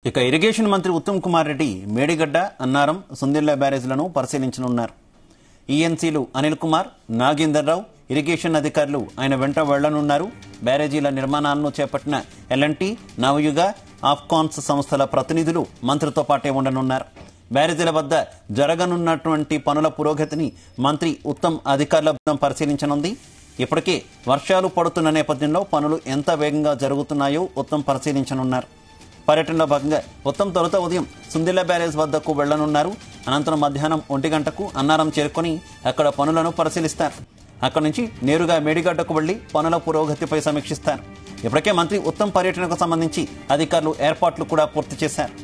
ఇక ఇరిగేషన్ మంత్రి ఉత్తమ్ కుమార్ రెడ్డి మేడిగడ్డ, అన్నారం, సుందిళ్ల బ్యారేజ్లను పరిశీలించనున్నారు. ఈఎన్సీలు అనిల్ కుమార్, నాగేందర్ రావు, ఇరిగేషన్ అధికారులు ఆయన వెంట వెళ్లనున్నారు. బ్యారేజీల నిర్మాణాలను చేపట్టిన ఎల్ఎన్టీ, నవయుగ, ఆఫ్కాన్స్ సంస్థల ప్రతినిధులు మంత్రితో పాటే ఉండనున్నారు. బ్యారేజీల వద్ద జరగనున్నటువంటి పనుల పురోగతిని మంత్రి ఉత్తమ్ అధికారుల బృందం పరిశీలించనుంది. ఇప్పటికే వర్షాలు పడుతున్న నేపథ్యంలో పనులు ఎంత వేగంగా జరుగుతున్నాయో ఉత్తమ్ పరిశీలించనున్నారు. పర్యటనలో భాగంగా ఉత్తమ్ తొలుత ఉదయం సుందిళ్ల బ్యారేజ్ వద్దకు వెళ్లనున్నారు. అనంతరం మధ్యాహ్నం 1 గంటకు అన్నారం చేరుకుని అక్కడ పనులను పరిశీలిస్తారు. అక్కడి నుంచి నేరుగా మేడిగడ్డకు వెళ్లి పనుల పురోగతిపై సమీక్షిస్తారు. ఇప్పటికే మంత్రి ఉత్తమ్ పర్యటనకు సంబంధించి అధికారులు ఏర్పాట్లు కూడా పూర్తి చేశారు.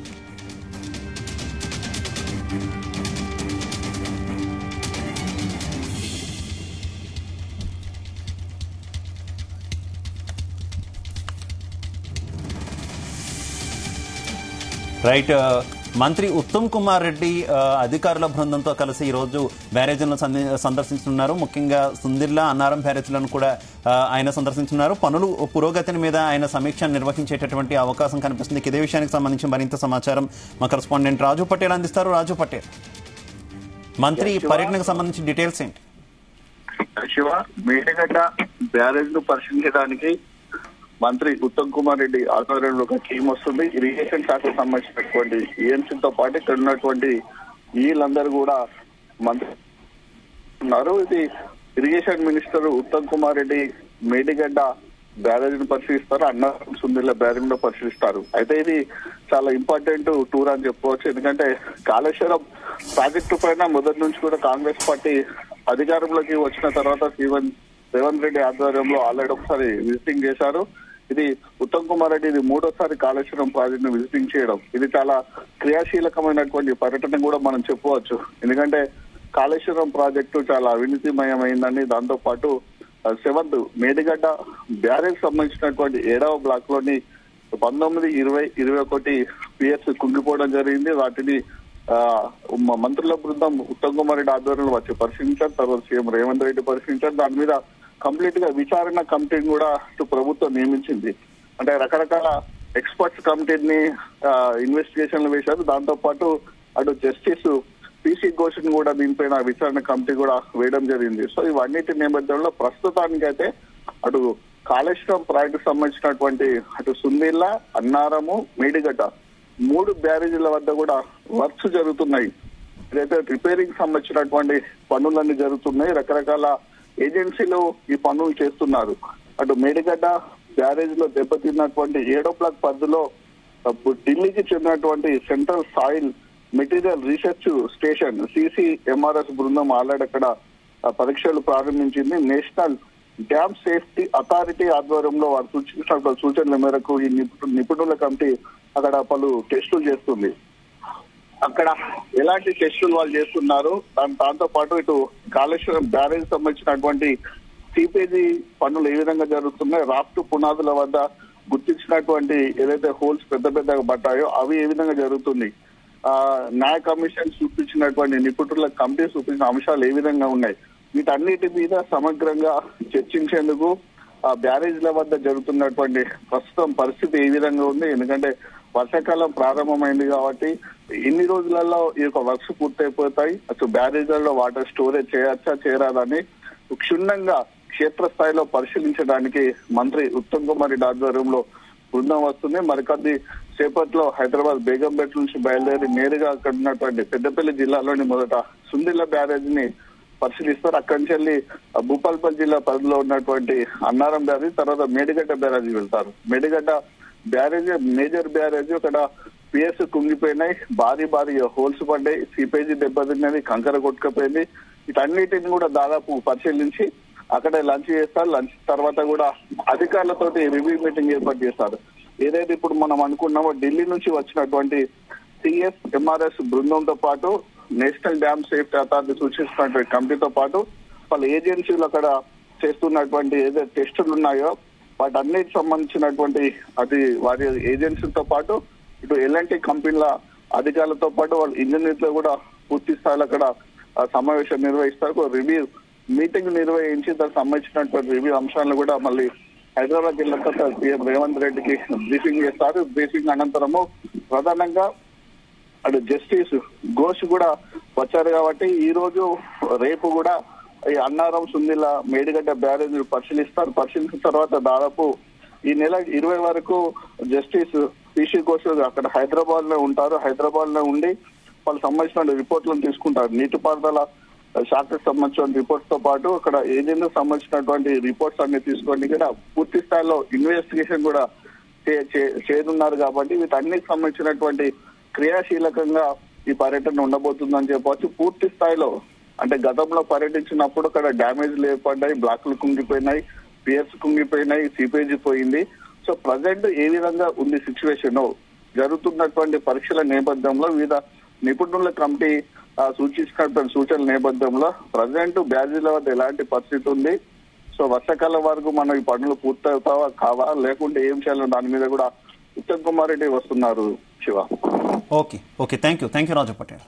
రైట్, మంత్రి ఉత్తమ్ కుమార్ రెడ్డి అధికారుల బృందంతో కలిసి ఈరోజు బ్యారేజీలను సందర్శించున్నారు. ముఖ్యంగా సుందిళ్ల, అన్నారం బ్యారేజీలను కూడా ఆయన సందర్శించున్నారు. పనులు పురోగతిని మీద ఆయన సమీక్ష నిర్వహించేటటువంటి అవకాశం కనిపిస్తుంది. ఇదే విషయానికి సంబంధించి మరింత సమాచారం మా కరెస్పాండెంట్ రాజు పటేల్ అందిస్తారు. రాజు పటేల్, మంత్రి పర్యటనకు సంబంధించి డీటెయిల్స్ ఏంటి? శివ, మేడిగడ్డ బ్యారేజ్ ను పరిశీలించడానికి మంత్రి ఉత్తమ్ కుమార్ రెడ్డి ఆధ్వర్యంలో ఒక టీం వస్తుంది. ఇరిగేషన్ శాఖకు సంబంధించినటువంటి ఈఎన్సీతో పాటు ఇక్కడ ఉన్నటువంటి వీళ్ళందరూ కూడా మంత్రి ఉన్నారు. ఇది irrigation minister Uttam Kumar Reddy Medigadda barrage ను పరిశీలిస్తారు, అన్నారం, సుందిళ్ల బ్యారేజ్ లో పరిశీలిస్తారు. అయితే ఇది చాలా ఇంపార్టెంట్ టూర్ అని చెప్పుకోవచ్చు. ఎందుకంటే కాళేశ్వరం ప్రాజెక్టు పైన మొదటి నుంచి కూడా కాంగ్రెస్ పార్టీ అధికారంలోకి వచ్చిన తర్వాత రేవంత్ రెడ్డి ఆధ్వర్యంలో ఆల్రెడీ ఒకసారి విజిటింగ్ చేశారు. ఇది ఉత్తమ్ కుమార్ రెడ్డి ఇది 3వ కాళేశ్వరం ప్రాజెక్ట్ ను విజిటింగ్ చేయడం. ఇది చాలా క్రియాశీలకమైనటువంటి పర్యటన కూడా మనం చెప్పుకోవచ్చు. ఎందుకంటే కాళేశ్వరం ప్రాజెక్టు చాలా అవినీతిమయమైందని, దాంతో పాటు 7th మేడిగడ్డ బ్యారేజ్ సంబంధించినటువంటి 7వ బ్లాక్ లోని 19, 20, 21 పిఎస్ కుంగిపోవడం జరిగింది. వాటిని మంత్రుల బృందం ఉత్తమ్ కుమార్ రెడ్డి ఆధ్వర్యంలో వచ్చి పరిశీలించారు. తర్వాత సీఎం రేవంత్ రెడ్డి పరిశీలించారు. దాని మీద కంప్లీట్ గా విచారణ కమిటీని కూడా ప్రభుత్వం నియమించింది. అంటే రకరకాల ఎక్స్పర్ట్స్ కమిటీని ఇన్వెస్టిగేషన్లు వేశారు. దాంతో పాటు అటు జస్టిస్ పిసి ఘోష్ కూడా దీనిపైన విచారణ కమిటీ కూడా వేయడం జరిగింది. సో ఇవన్నిటి నేపథ్యంలో ప్రస్తుతానికైతే అటు కాళేశ్వరం ప్రాజెక్టు సంబంధించినటువంటి అటు సుందిళ్ల, అన్నారము, మేడిగడ్డ 3 బ్యారేజీల వద్ద కూడా వర్క్స్ జరుగుతున్నాయి. ఇదైతే రిపేరింగ్ సంబంధించినటువంటి పనులన్నీ జరుగుతున్నాయి. రకరకాల ఏజెన్సీలు ఈ పనులు చేస్తున్నారు. అటు మేడిగడ్డ బ్యారేజ్ లో దెబ్బతిన్నటువంటి 7వ బ్లాక్ పరిధిలో ఢిల్లీకి చెందినటువంటి central soil material research station CCMRS బృందం ఆల్రెడీ అక్కడ పరీక్షలు ప్రారంభించింది. నేషనల్ డ్యామ్ సేఫ్టీ అథారిటీ ఆధ్వర్యంలో వారు సూచించిన సూచనల మేరకు ఈ నిపుణుల కమిటీ అక్కడ పలు టెస్టులు చేస్తుంది. అక్కడ ఎలాంటి టెస్టులు వాళ్ళు చేస్తున్నారు, దాంతో పాటు ఇటు కాళేశ్వరం బ్యారేజ్ సంబంధించినటువంటి సిపేజీ పనులు ఏ విధంగా జరుగుతున్నాయి, రాఫ్ట్ పునాదుల వద్ద గుర్తించినటువంటి ఏదైతే హోల్స్ పెద్ద పెద్దగా పడ్డాయో అవి ఏ విధంగా జరుగుతుంది, న్యాయ కమిషన్ చూపించినటువంటి నిపుణుల కమిటీ చూపించిన అంశాలు ఏ విధంగా ఉన్నాయి, వీటన్నిటి మీద సమగ్రంగా చర్చించేందుకు ఆ బ్యారేజ్ల వద్ద జరుగుతున్నటువంటి ప్రస్తుతం పరిస్థితి ఏ విధంగా ఉంది. ఎందుకంటే వర్షాకాలం ప్రారంభమైంది కాబట్టి ఇన్ని రోజులలో ఈ యొక్క వర్క్స్ పూర్తయిపోతాయి. అసలు బ్యారేజ్లలో వాటర్ స్టోరేజ్ చేయొచ్చా చేయరాదని క్షుణ్ణంగా క్షేత్రస్థాయిలో పరిశీలించడానికి మంత్రి ఉత్తమ్ కుమార్ రెడ్డి ఆధ్వర్యంలో బృందం వస్తుంది. మరికొద్ది సేపట్లో హైదరాబాద్ బేగంపేట నుంచి బయలుదేరి నేరుగా అక్కడ ఉన్నటువంటి పెద్దపల్లి జిల్లాలోని మొదట సుందిళ్ల బ్యారేజ్ ని పరిశీలిస్తారు. అక్కడి నుంచి వెళ్ళి భూపాల్పల్లి జిల్లా పరిధిలో ఉన్నటువంటి అన్నారం బ్యారేజ్, తర్వాత మేడిగడ్డ బ్యారేజ్ వెళ్తారు. మేడిగడ్డ బ్యారేజ్ మేజర్ బ్యారేజ్, అక్కడ పిఎస్ కుంగిపోయినాయి, భారీ హోల్స్ పడ్డాయి, సిపేజీ దెబ్బతిన్నది, కంకర కొట్టుకపోయింది. వీటన్నిటిని కూడా దాదాపు పరిశీలించి అక్కడే లంచ్ చేస్తారు. లంచ్ తర్వాత కూడా అధికారులతోటి రివ్యూ మీటింగ్ ఏర్పాటు చేస్తారు. ఏదైతే ఇప్పుడు మనం అనుకున్నామో ఢిల్లీ నుంచి వచ్చినటువంటి CSMRS బృందంతో పాటు నేషనల్ డ్యామ్ సేఫ్టీ అథారిటీ సూచిస్తున్నటువంటి కమిటీతో పాటు వాళ్ళ ఏజెన్సీలు అక్కడ చేస్తున్నటువంటి ఏదైతే టెస్టులు ఉన్నాయో వాటన్నిటికి సంబంధించినటువంటి అది వారి ఏజెన్సీలతో పాటు ఇటు ఎల్ఎన్టీ కంపెనీల అధికారులతో పాటు వాళ్ళ ఇంజనీర్లు కూడా పూర్తి స్థాయిలో అక్కడ సమావేశం నిర్వహిస్తారు. రివ్యూ మీటింగ్ నిర్వహించి దానికి సంబంధించినటువంటి రివ్యూ అంశాలను కూడా మళ్ళీ హైదరాబాద్ జిల్లా సీఎం రేవంత్ రెడ్డికి బ్రీఫింగ్ చేస్తారు. బ్రీఫింగ్ అనంతరము ప్రధానంగా అటు జస్టిస్ ఘోష్ కూడా వచ్చారు కాబట్టి ఈ రోజు రేపు కూడా ఈ అన్నారం సుందిల్ల మేడిగడ్డ బ్యారేజ్ పరిశీలిస్తారు. పరిశీలించిన తర్వాత దాదాపు ఈ నెల 20 వరకు జస్టిస్ పిసి ఘోష్ అక్కడ హైదరాబాద్ లో ఉంటారు. హైదరాబాద్ లో ఉండి వాళ్ళకి సంబంధించిన రిపోర్ట్లను తీసుకుంటారు. నీటిపారుదల శాఖకు సంబంధించిన రిపోర్ట్స్ తో పాటు అక్కడ ఏజెంట్కు సంబంధించినటువంటి రిపోర్ట్స్ అన్ని తీసుకొని కూడా పూర్తి స్థాయిలో ఇన్వెస్టిగేషన్ కూడా చేయనున్నారు. కాబట్టి వీటన్నిటికి సంబంధించినటువంటి క్రియాశీలకంగా ఈ పర్యటన ఉండబోతుందని చెప్పవచ్చు. పూర్తి స్థాయిలో అంటే గతంలో పర్యటించినప్పుడు అక్కడ డ్యామేజ్లు ఏర్పడ్డాయి, బ్లాక్లు కుంగిపోయినాయి, పియర్స్ కుంగిపోయినాయి, సిపేజీ పోయింది. సో ప్రజెంట్ ఏ విధంగా ఉంది సిచ్యువేషన్, జరుగుతున్నటువంటి పరీక్షల నేపథ్యంలో వివిధ నిపుణుల కమిటీ సూచించినటువంటి సూచనల నేపథ్యంలో ప్రజెంట్ బ్యారేజీల వద్ద ఎలాంటి పరిస్థితి ఉంది, సో వర్షాకాలం వరకు మనం ఈ పనులు పూర్తవుతావా కావా లేకుంటే ఏం చేయాలో దాని మీద కూడా ఉత్తమ్ కుమార్ రెడ్డి వస్తున్నారు. Shiva. Okay thank you Raju Patel.